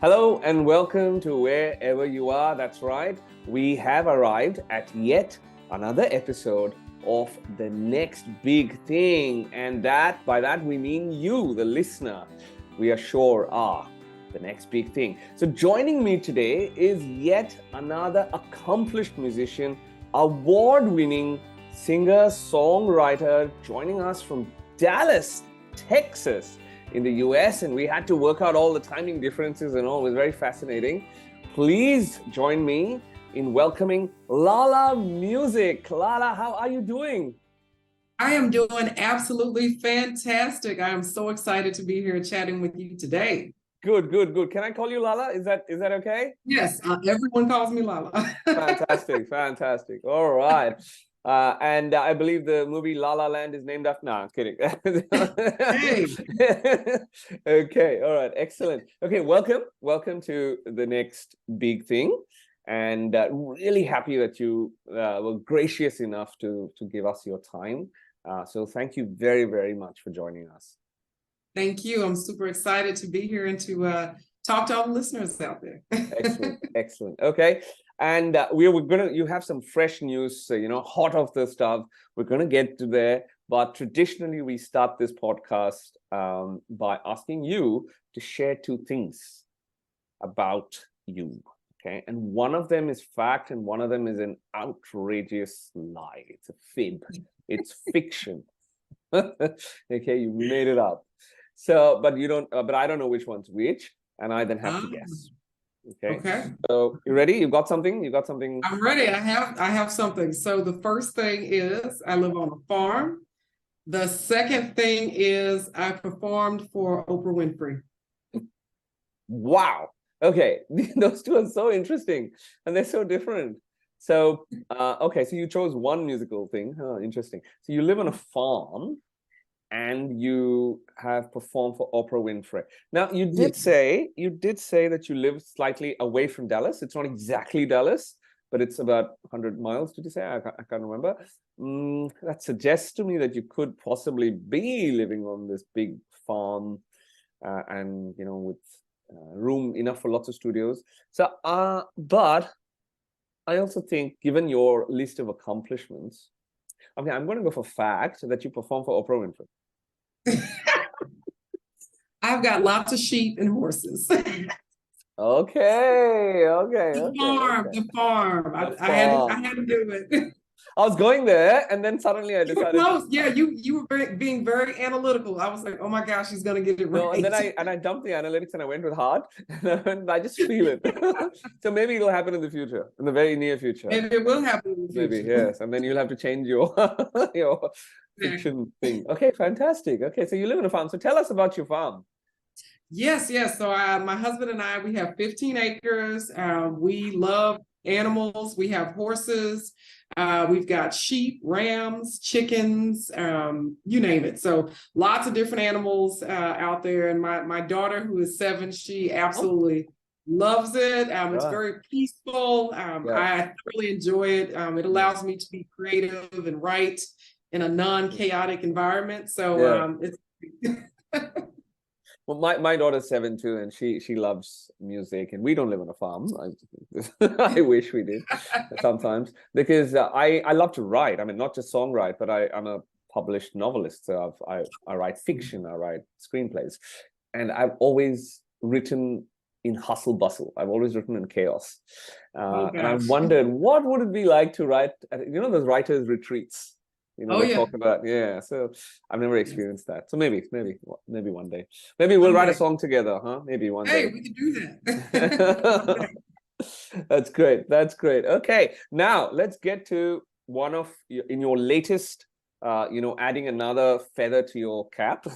Hello and welcome to wherever you are. That's right. We have arrived at yet another episode of the next big thing. And by that we mean you, the listener, we are sure are the next big thing. So joining me today is yet another accomplished musician, award-winning singer, songwriter, joining us from Dallas, Texas, in the US, and we had to work out all the timing differences and all. It was very fascinating. Please join me in welcoming Lala Musiq. Lala, how are you doing? I am doing absolutely fantastic. I am so excited to be here chatting with you today. Good. Can I call you Lala? Is that okay? Yes, everyone calls me Lala. Fantastic. All right. And I believe the movie La La Land is named after. No, I'm kidding. Hey. Okay. All right. Excellent. Okay. Welcome to the next big thing, and really happy that you were gracious enough to give us your time. So thank you very much for joining us. Thank you. I'm super excited to be here and to talk to all the listeners out there. Excellent. Okay. And you have some fresh news, hot off the stuff. We're gonna get to there, but traditionally we start this podcast by asking you to share two things about you. Okay, and one of them is fact, and one of them is an outrageous lie. It's a fib. It's fiction. Okay, you made it up. So, but you don't. But I don't know which one's which, and I then have to guess. Okay. So you ready? You got something? I'm ready. I have something. So the first thing is I live on a farm. The second thing is I performed for Oprah Winfrey. Wow. Okay. Those two are so interesting and they're so different. So, okay. So you chose one musical thing. Oh, interesting. So you live on a farm and you have performed for Oprah Winfrey. Now, you did say that you live slightly away from Dallas. It's not exactly Dallas, but it's about 100 miles, did you say? I can't remember. That suggests to me that you could possibly be living on this big farm and, with room enough for lots of studios. So, but I also think, given your list of accomplishments, okay, I'm going to go for fact that you perform for Oprah Winfrey. I've got lots of sheep and horses. Okay. The farm. I had to do it. I was going there, and then suddenly I decided. You were close. Yeah, you were being very analytical. I was like, oh my gosh, she's gonna get it right. No, and then I dumped the analytics and I went with heart, and I just feel it. So maybe it'll happen in the future, in the very near future. Maybe it will happen in the future. Maybe, yes. And then you'll have to change your fiction thing. Okay, fantastic. Okay, so you live in a farm. So tell us about your farm. Yes. So my husband and I, we have 15 acres. We love animals. We have horses. We've got sheep, rams, chickens, you name it. So lots of different animals out there. And my daughter, who is 7, she absolutely loves it. It's very peaceful. I really enjoy it. It allows me to be creative and write in a non-chaotic environment. So it's Well, my daughter's 7 too, and she loves music, and we don't live on a farm. I wish we did sometimes, because I love to write. I mean, not just songwrite, but I'm a published novelist. So I write fiction, I write screenplays, and I've always written in hustle bustle. I've always written in chaos, and I wondered what would it be like to write at, those writers' retreats. Talk about, so I've never experienced that. So maybe one day. Maybe we'll write a song together, huh? Maybe one day. Hey, we can do that. That's great. Okay, now let's get to one of in your latest, adding another feather to your cap,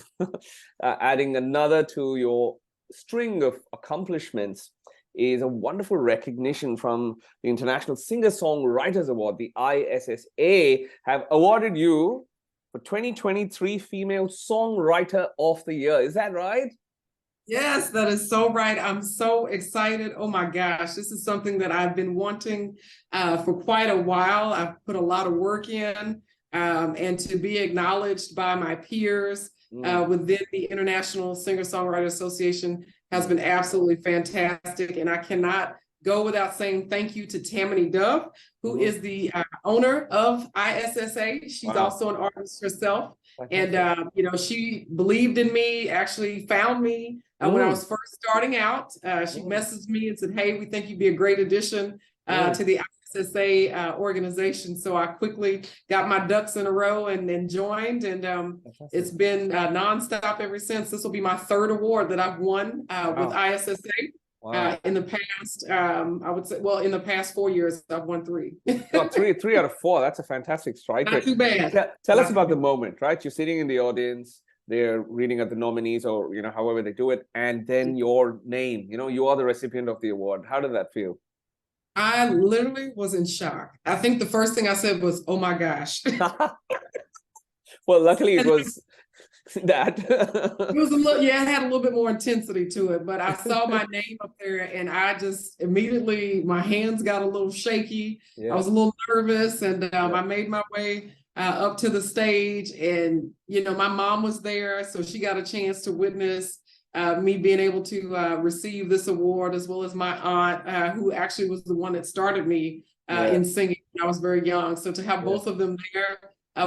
adding another to your string of accomplishments is a wonderful recognition from the International Singer-Songwriters Award. The ISSA have awarded you for 2023 Female Songwriter of the Year. Is that right? Yes, that is so right. I'm so excited. Oh my gosh, this is something that I've been wanting for quite a while. I've put a lot of work in, and to be acknowledged by my peers within the International Singer-Songwriter Association has been absolutely fantastic. And I cannot go without saying thank you to Tammany Dove, who is the owner of ISSA. She's also an artist herself. And, you know, she believed in me, actually found me when I was first starting out. She messaged me and said, hey, we think you'd be a great addition to the ISSA organization. So I quickly got my ducks in a row and then joined, and it's been nonstop ever since. This will be my third award that I've won with ISSA. In the past, I would say, well, in the past 4 years, I've won 3. Oh, three out of 4. That's a fantastic strike Not rate. too bad. Tell us about the moment, right? You're sitting in the audience, they're reading at the nominees, or, you know, however they do it, and then your name, you know, you are the recipient of the award. How did that feel? I literally was in shock. I think the first thing I said was, oh my gosh. Well, luckily it was that. It was a little, yeah, it had a little bit more intensity to it, but I saw my name up there and I just immediately, my hands got a little shaky. I was a little nervous, and I made my way up to the stage, and, you know, my mom was there, so she got a chance to witness me being able to receive this award, as well as my aunt, who actually was the one that started me in singing when I was very young. So to have both of them there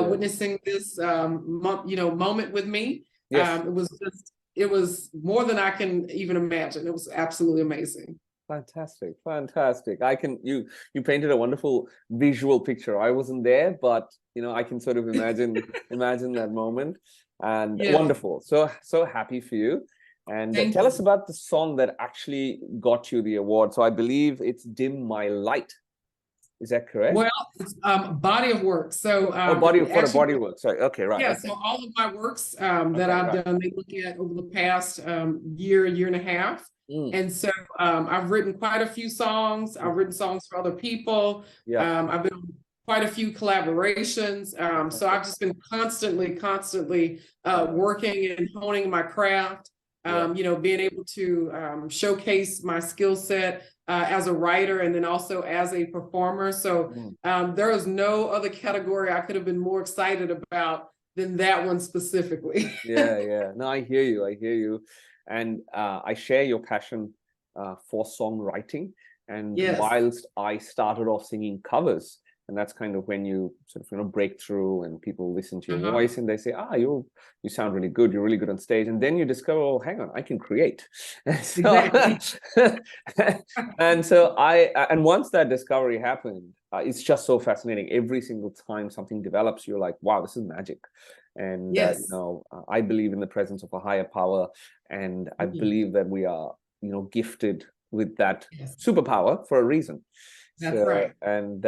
witnessing this moment with me, it was more than I can even imagine. It was absolutely amazing. Fantastic. You painted a wonderful visual picture. I wasn't there, but, you know, I can sort of imagine that moment, and wonderful. So happy for you. And tell us about the song that actually got you the award. So I believe it's Dim My Light. Is that correct? Well, it's body of work. So body of work. Sorry. Okay, right. Yeah, okay. so all of my works that I've done, they look at over the past year and a half. And so I've written quite a few songs. I've written songs for other people. I've been on quite a few collaborations. So I've just been constantly working and honing my craft. You know, being able to showcase my skill set as a writer, and then also as a performer. So there is no other category I could have been more excited about than that one specifically. No, I hear you. And I share your passion for songwriting. And whilst I started off singing covers, and that's kind of when you sort of, you know, break through and people listen to your voice and they say, you sound really good. You're really good on stage. And then you discover, oh, hang on, I can create. Exactly. And once that discovery happened, it's just so fascinating. Every single time something develops, you're like, wow, this is magic. And you know, I believe in the presence of a higher power, and I believe that we are, you know, gifted with that superpower for a reason. That's right. And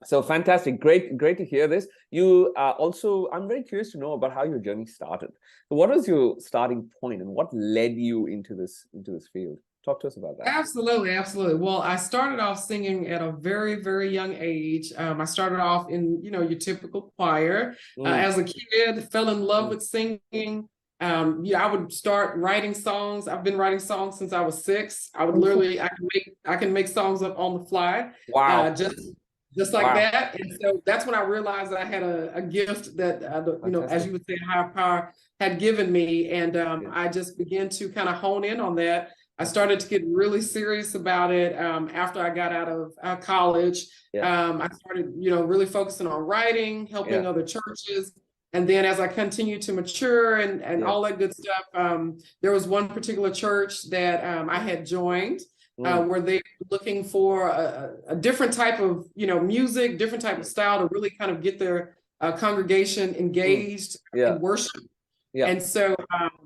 so fantastic, great to hear this. You also, I'm very curious to know about how your journey started. So what was your starting point, and what led you into this field? Talk to us about that. Absolutely. Well, I started off singing at a very, very young age. I started off in, you know, your typical choir. As a kid, fell in love with singing. I would start writing songs. I've been writing songs since I was 6. I would literally, I can make songs up on the fly. Wow. Just like that. And so that's when I realized I had a gift that, you know, as you would say, higher power had given me. And I just began to kind of hone in on that. I started to get really serious about it after I got out of college. I started, you know, really focusing on writing, helping other churches. And then as I continued to mature and all that good stuff, there was one particular church that I had joined where they were looking for a different type of, you know, music, different type of style to really kind of get their congregation engaged in worship. And so,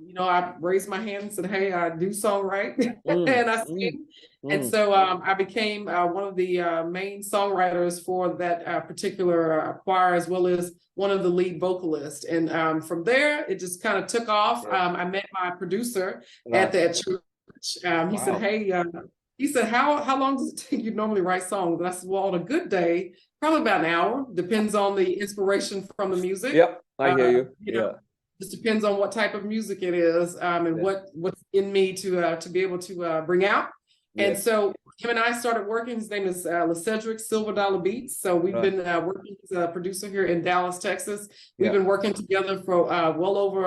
you know, I raised my hand and said, hey, I do songwrite and I sing. And so I became one of the main songwriters for that particular choir, as well as one of the lead vocalists. And from there, it just kind of took off. I met my producer at that church. He said, hey, he said, how long does it take you to normally write songs? And I said, well, on a good day, probably about an hour. Depends on the inspiration from the music. Yep, I hear you. You know, just depends on what type of music it is, and what's in me to be able to bring out. And so him and I started working. His name is LeCedric Silver Dollar Beats. So we've been working as a producer here in Dallas, Texas. We've been working together for well over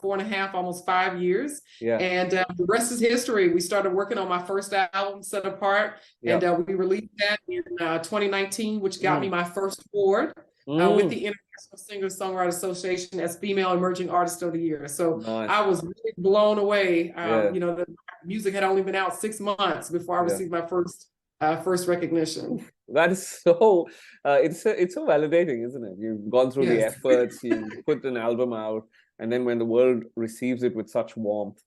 4.5, almost 5 years. And the rest is history. We started working on my first album, Set Apart, and we released that in 2019, which got me my first award with the International Singer-Songwriter Association as Female Emerging Artist of the Year. So I was really blown away. You know, the music had only been out 6 months before I received my first recognition. That is so, it's so validating, isn't it? You've gone through the efforts, you put an album out, and then when the world receives it with such warmth,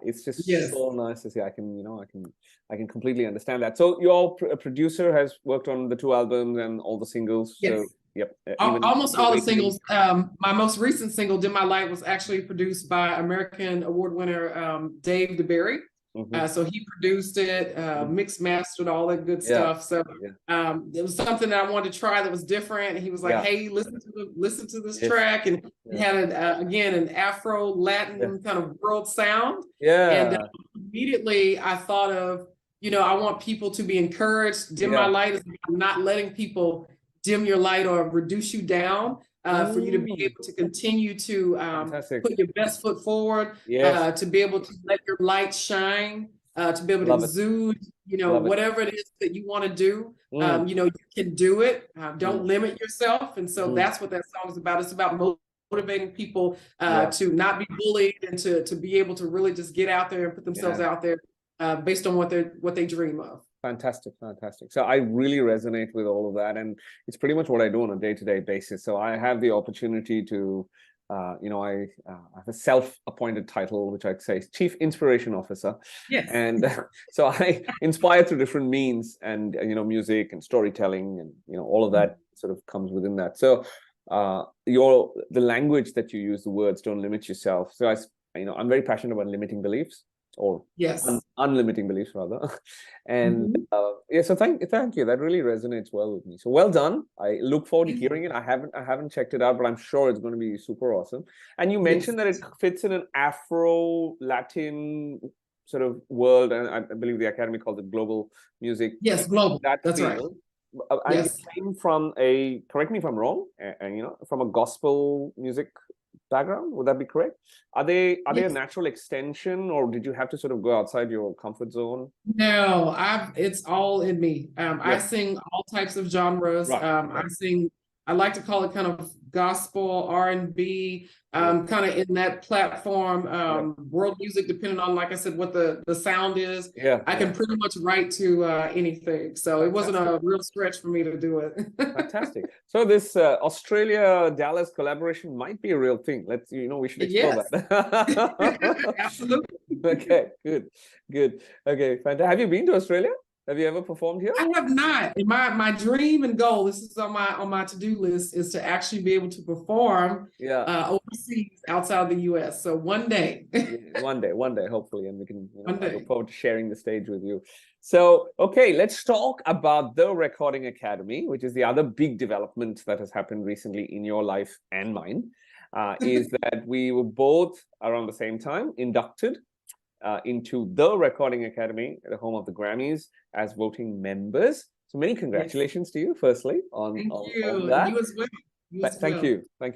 it's just so nice to see. I can completely understand that. So your producer has worked on the 2 albums and all the singles. So almost all the singles. My most recent single, Dim My Light, was actually produced by American award winner Dave DeBerry. So he produced it, mixed, mastered, all that good stuff. So it was something that I wanted to try that was different. And he was like, "Hey, listen to this track," and it had again an Afro Latin kind of world sound. And immediately I thought of, you know, I want people to be encouraged. Dim My Light is not letting people dim your light or reduce you down. For you to be able to continue to put your best foot forward, to be able to let your light shine, to be able to exude, you know, whatever it is that you want to do. You know, you can do it. Don't limit yourself. And so that's what that song is about. It's about motivating people to not be bullied and to be able to really just get out there and put themselves out there based on what they dream of. Fantastic, fantastic. So I really resonate with all of that, and it's pretty much what I do on a day-to-day basis. So I have the opportunity to, you know, I have a self-appointed title, which I'd say is Chief Inspiration Officer. And so I inspire through different means, and you know, music and storytelling, and you know, all of that sort of comes within that. So the language that you use, the words, don't limit yourself. So you know, I'm very passionate about limiting beliefs, or unlimiting beliefs rather. And so thank you. That really resonates well with me. So well done. I look forward to hearing it. I haven't checked it out, but I'm sure it's going to be super awesome. And you mentioned that it fits in an Afro Latin sort of world, and I believe the Academy calls it global music. Global. That's right. And it came from correct me if I'm wrong, and you know, from a gospel music background. Would that be correct? Are they a natural extension, or did you have to sort of go outside your comfort zone? No, it's all in me. I sing all types of genres. I like to call it kind of gospel, R&B, kind of in that platform, world music, depending on, like I said, what the sound is. I can pretty much write to anything. So it wasn't a real stretch for me to do it. Fantastic. So this Australia-Dallas collaboration might be a real thing. We should explore that. Absolutely. Okay, good. Okay, fantastic. Have you been to Australia? Have you ever performed here? I have not. And my dream and goal, this is on my to-do list, is to actually be able to perform overseas outside the US. So one day. one day, hopefully, and we can I look forward to sharing the stage with you. So, okay, let's talk about the Recording Academy, which is the other big development that has happened recently in your life and mine, is that we were both around the same time inducted into the Recording Academy, the home of the Grammys, as voting members. So many congratulations to you, firstly, on that. You as well. Thank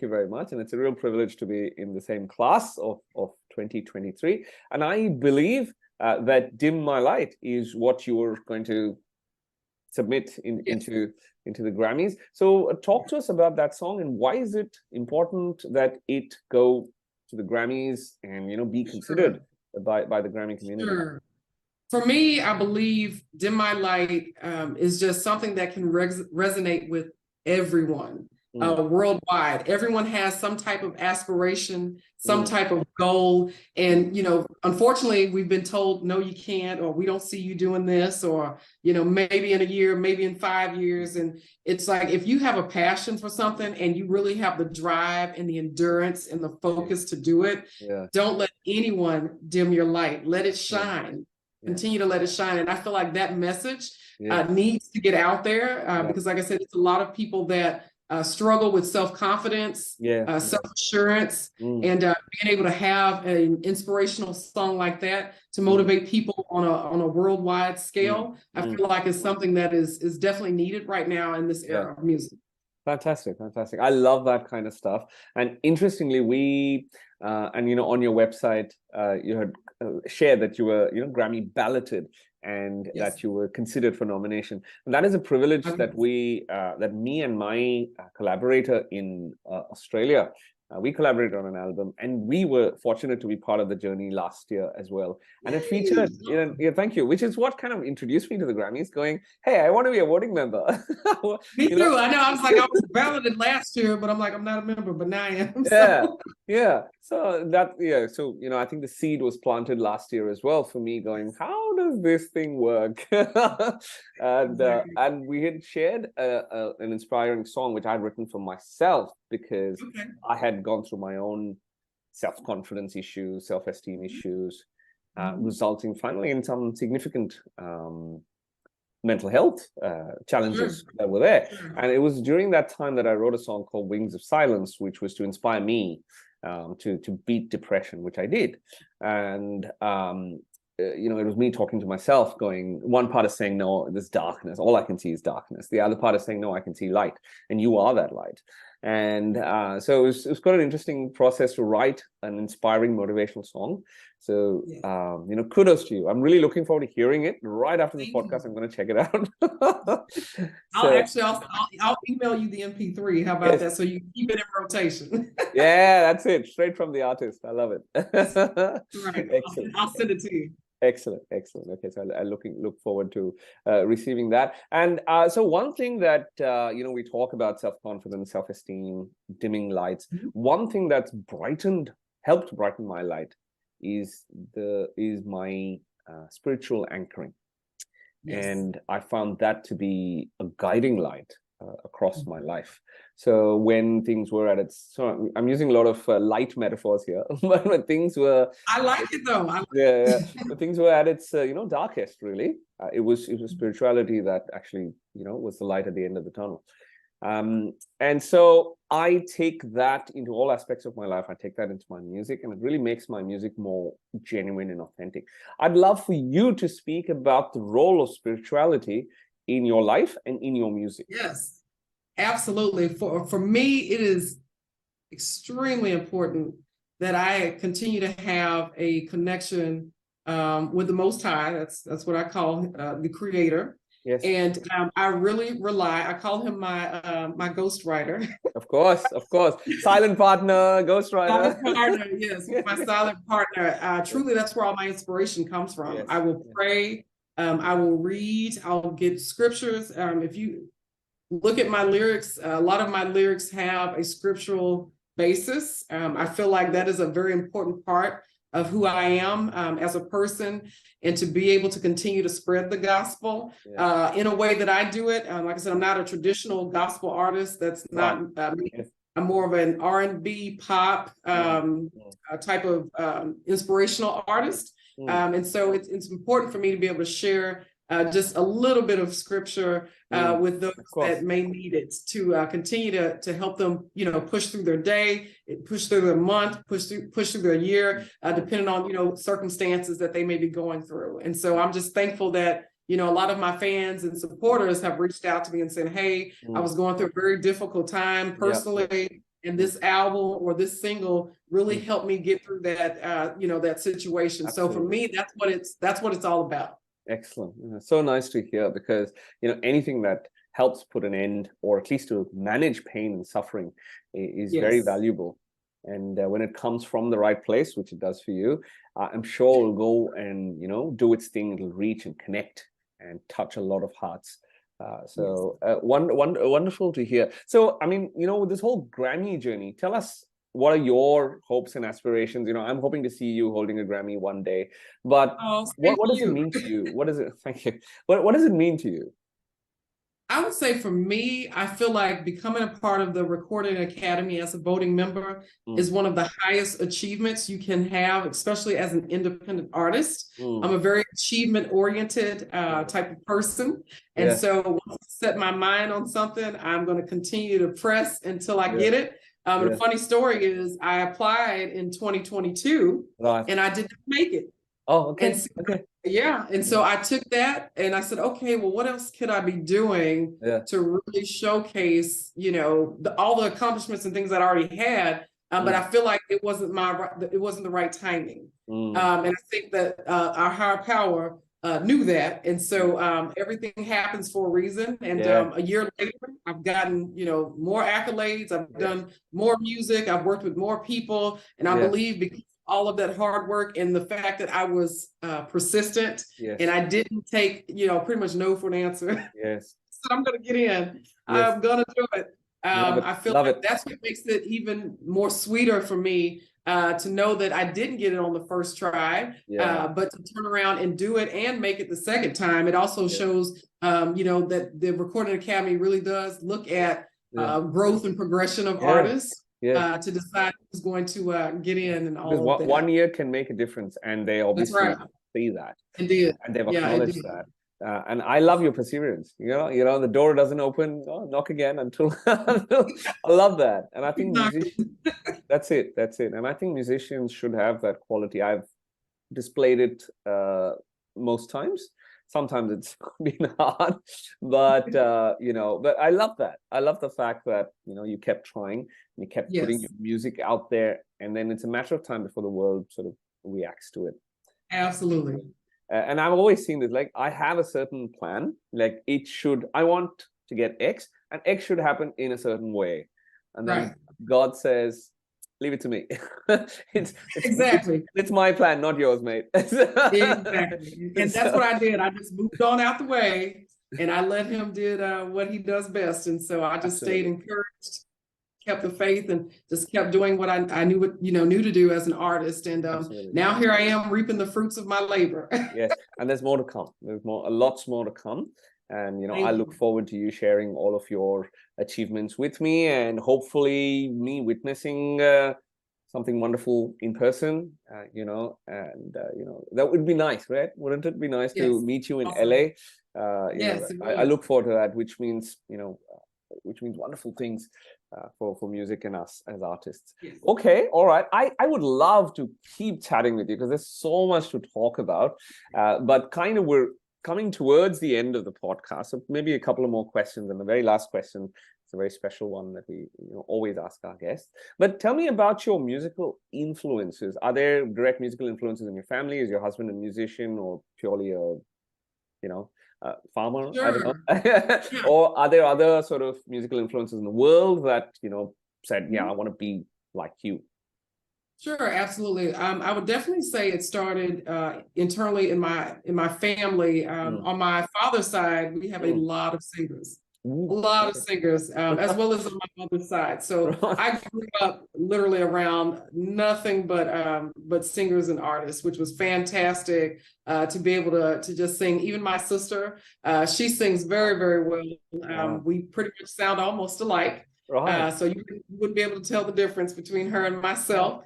you very much. And it's a real privilege to be in the same class of 2023. And I believe that Dim My Light is what you were going to submit into the Grammys. So talk to us about that song, and why is it important that it go to the Grammys and, you know, be considered by the Grammy community? For me, I believe Dim My Light is just something that can resonate with everyone worldwide. Everyone has some type of aspiration, some type of goal. And, you know, unfortunately, we've been told, no, you can't, or we don't see you doing this, or, you know, maybe in a year, maybe in 5 years. And it's like, if you have a passion for something and you really have the drive and the endurance and the focus to do it, don't let anyone dim your light. Let it shine. Continue to let it shine. And I feel like that message needs to get out there because, like I said, it's a lot of people that struggle with self-confidence, Yeah. self-assurance, Mm, and being able to have an inspirational song like that to motivate people on a worldwide scale, I feel like it's something that is definitely needed right now in this era of music. fantastic, fantastic. I love that kind of stuff. And interestingly, we and on your website, you had shared that you were Grammy balloted, and Yes. that you were considered for nomination. And that is a privilege that that me and my collaborator in Australia, we collaborated on an album, and we were fortunate to be part of the journey last year as well. And it featured, thank you, which is what kind of introduced me to the Grammys, going, hey, I want to be a voting member. Me too. I know. I was like, I was balloted last year, but I'm like, I'm not a member, but now I am. Yeah, So. yeah. So that, so I think the seed was planted last year as well for me, going, how does this thing work? And we had shared an inspiring song which I'd written for myself, because I had gone through my own self-confidence issues, self-esteem issues, resulting finally in some significant mental health challenges that were there. And it was during that time that I wrote a song called Wings of Silence, which was to inspire me to beat depression, which I did. And it was me talking to myself, going, one part is saying, no, there's darkness, all I can see is darkness. The other part is saying, no, I can see light, and you are that light. And so it was quite an interesting process to write an inspiring motivational song. So kudos to you. I'm really looking forward to hearing it. Right after this podcast, I'm going to check it out. I'll email you the MP3. How about that? So you keep it in rotation. Yeah, that's it. Straight from the artist. I love it. Right. Excellent. I'll send it to you. Excellent, excellent. Okay, so I look forward to receiving that. And so one thing that we talk about self-confidence, self-esteem, dimming lights. One thing that's helped brighten my light is my spiritual anchoring, and I found that to be a guiding light across my life. So when things were at its, so I'm using a lot of light metaphors here, but when things were, I like it though. when things were at its darkest, really, it was spirituality that actually was the light at the end of the tunnel. And so I take that into all aspects of my life. I take that into my music, and it really makes my music more genuine and authentic. I'd love for you to speak about the role of spirituality in your life and in your music. Yes, absolutely. For me, it is extremely important that I continue to have a connection with the Most High. That's what I call the Creator. Yes. And I really rely. I call him my ghostwriter. Of course. Silent partner, ghostwriter. Silent partner, yes, my silent partner. Truly, that's where all my inspiration comes from. Yes. I will pray. I will read. I'll get scriptures. If you look at my lyrics, a lot of my lyrics have a scriptural basis. I feel like that is a very important part of who I am as a person, and to be able to continue to spread the gospel in a way that I do it. Like I said, I'm not a traditional gospel artist. That's not me. I'm more of an R&B pop type of inspirational artist. And so it's important for me to be able to share just a little bit of scripture with those that may need it to continue to help them, push through their day, push through their month, push through their year, depending on, circumstances that they may be going through. And so I'm just thankful that, a lot of my fans and supporters have reached out to me and said, hey, I was going through a very difficult time personally. And this album or this single really helped me get through that, that situation. Absolutely. So for me, that's what it's all about. Excellent. So nice to hear, because anything that helps put an end, or at least to manage pain and suffering, is very valuable. And when it comes from the right place, which it does for you, I'm sure it'll go and do its thing. It'll reach and connect and touch a lot of hearts. Wonderful to hear. So, I mean, with this whole Grammy journey, tell us, what are your hopes and aspirations? I'm hoping to see you holding a Grammy one day. But what does it mean to you? What is it? Thank you. What does it mean to you? I would say for me, I feel like becoming a part of the Recording Academy as a voting member is one of the highest achievements you can have, especially as an independent artist. I'm a very achievement-oriented type of person. And so once I set my mind on something, I'm going to continue to press until I get it. The funny story is I applied in 2022 and I did not make it. Oh, okay. And so, and so I took that and I said, okay, well, what else could I be doing to really showcase, you know, all the accomplishments and things that I already had, but I feel like it wasn't the right timing. And I think that our higher power knew that, and so everything happens for a reason. And a year later, I've gotten, you know, more accolades. I've done more music. I've worked with more people, and I believe because all of that hard work and the fact that I was persistent and I didn't take, you know, pretty much no for an answer. So I'm going to get in. I'm going to do it. I feel like that's what makes it even more sweeter for me to know that I didn't get it on the first try, but to turn around and do it and make it the second time. It also shows, you know, that the Recording Academy really does look at growth and progression of artists. To decide who's going to get in and all of that. 1 year can make a difference, and they obviously see that. Indeed. And they've acknowledged that. And I love your perseverance. You know, the door doesn't open. Oh, knock again until I love that. And I think that's it. And I think musicians should have that quality. I've displayed it most times. Sometimes it's been hard, but you know, but I love that. I love the fact that, you know, you kept trying and you kept putting your music out there, and then it's a matter of time before the world sort of reacts to it. Absolutely. And I've always seen this, like, I have a certain plan, like I want to get X, and X should happen in a certain way. And then God says, leave it to me. It's my plan, not yours, mate. Exactly. And that's what I did. I just moved on out the way and I let him do what he does best. And so I just stayed encouraged, kept the faith, and just kept doing what I knew to do as an artist. And now here I am reaping the fruits of my labor. Yes, and there's more to come. There's lots more to come. And, you know, I look forward to you sharing all of your achievements with me, and hopefully me witnessing something wonderful in person, you know, and, you know, that would be nice, right? Wouldn't it be nice to meet you in LA? I look forward to that, which means, you know, wonderful things for music and us as artists. Okay, all right. I would love to keep chatting with you because there's so much to talk about, but kind of we're coming towards the end of the podcast, so maybe a couple of more questions. And the very last question is a very special one that we always ask our guests. But tell me about your musical influences. Are there direct musical influences in your family? Is your husband a musician, or purely a farmer? I don't know. Or are there other sort of musical influences in the world that said, I want to be like you? Sure, absolutely. I would definitely say it started internally in my family. On my father's side, we have a lot of singers, as well as on my mother's side. So I grew up literally around nothing but singers and artists, which was fantastic to be able to just sing. Even my sister, she sings very, very well. We pretty much sound almost alike. So you wouldn't be able to tell the difference between her and myself.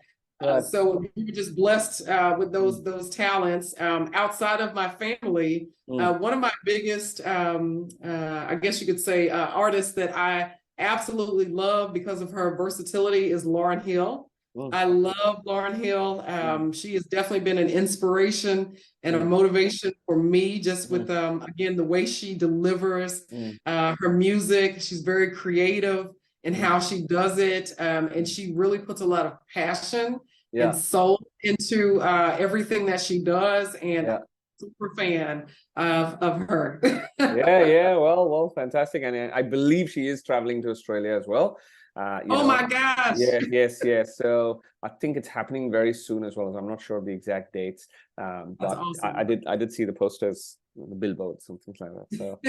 So we were just blessed with those talents. Outside of my family, one of my biggest, I guess you could say, artists that I absolutely love because of her versatility is Lauryn Hill. I love Lauryn Hill. She has definitely been an inspiration and a motivation for me, just with, again, the way she delivers her music. She's very creative in how she does it. And she really puts a lot of passion and soul into everything that she does. And I'm a super fan of her. Well, fantastic. And I believe she is traveling to Australia as well. My gosh. Yes. So I think it's happening very soon as well. I'm not sure of the exact dates. But awesome. I did see the posters, the billboard, something like that. So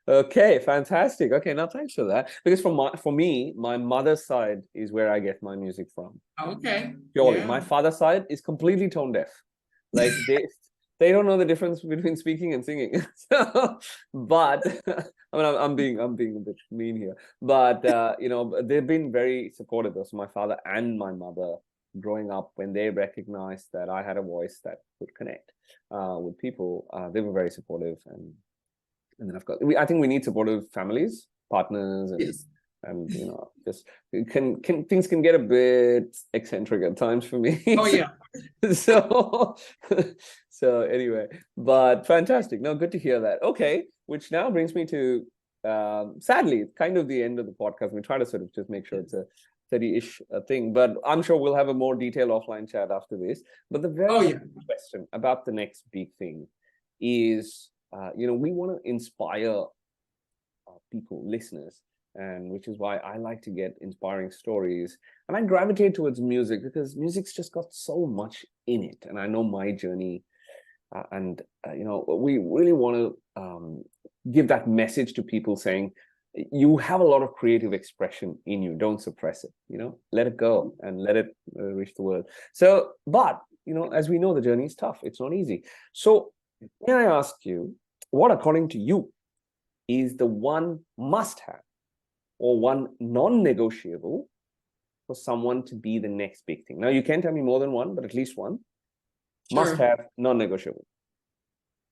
okay, fantastic. Okay, now thanks for that. Because for me, my mother's side is where I get my music from. Okay. Purely. My father's side is completely tone deaf. Like they don't know the difference between speaking and singing. So, but I mean, I'm being a bit mean here, but you know, they've been very supportive. So my father and my mother, growing up, when they recognized that I had a voice that could connect with people, they were very supportive. And then of course, I think we need supportive families, partners, and Yes. you know, just can things can get a bit eccentric at times for me. Oh yeah. So so anyway, but fantastic. No, good to hear that. Okay, which now brings me to sadly kind of the end of the podcast. We try to sort of just make sure it's a 30-ish thing, but I'm sure we'll have a more detailed offline chat after this. But the very Oh yeah. question about the next big thing is, you know, we want to inspire people, listeners, and which is why I like to get inspiring stories. And I gravitate towards music because music's just got so much in it. And I know my journey, and you know, we really want to give that message to people, saying you have a lot of creative expression in you. Don't suppress it. You know, let it go and let it reach the world. So, but you know, as we know, the journey is tough. It's not easy. So, may I ask you, what, according to you, is the one must-have or one non-negotiable for someone to be the next big thing? Now, you can't tell me more than one, but at least one. Sure. Must-have, non-negotiable.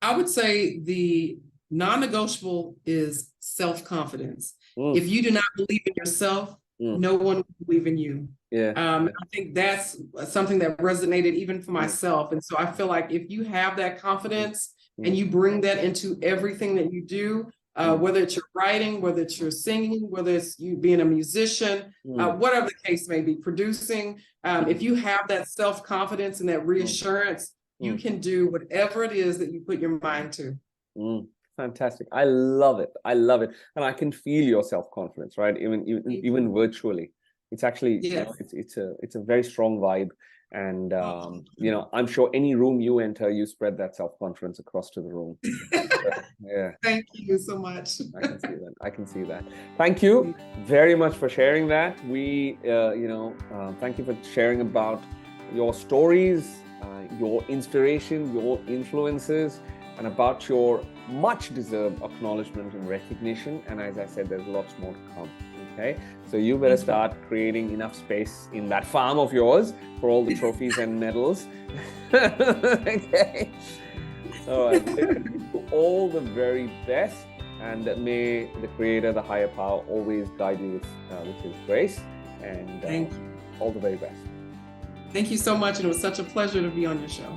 I would say the non-negotiable is self-confidence. If you do not believe in yourself, no one will believe in you. Yeah. I think that's something that resonated even for myself. And so I feel like if you have that confidence and you bring that into everything that you do, whether it's your writing, whether it's your singing, whether it's you being a musician, whatever the case may be, producing, if you have that self-confidence and that reassurance, you can do whatever it is that you put your mind to. Fantastic. I love it. I love it. And I can feel your self-confidence, right? Even virtually. It's actually, you know, it's a very strong vibe. And you know, I'm sure any room you enter, you spread that self-confidence across to the room. Yeah. Thank you so much. I can see that. I can see that. Thank you very much for sharing that. We, you know, thank you for sharing about your stories, your inspiration, your influences, and about your much-deserved acknowledgement and recognition. And as I said, there's lots more to come. Okay, so you better start creating enough space in that farm of yours for all the trophies and medals. Okay. All right. All the very best, and may the Creator, the higher power, always guide you with His grace. And thank you. All the very best. Thank you so much, and it was such a pleasure to be on your show.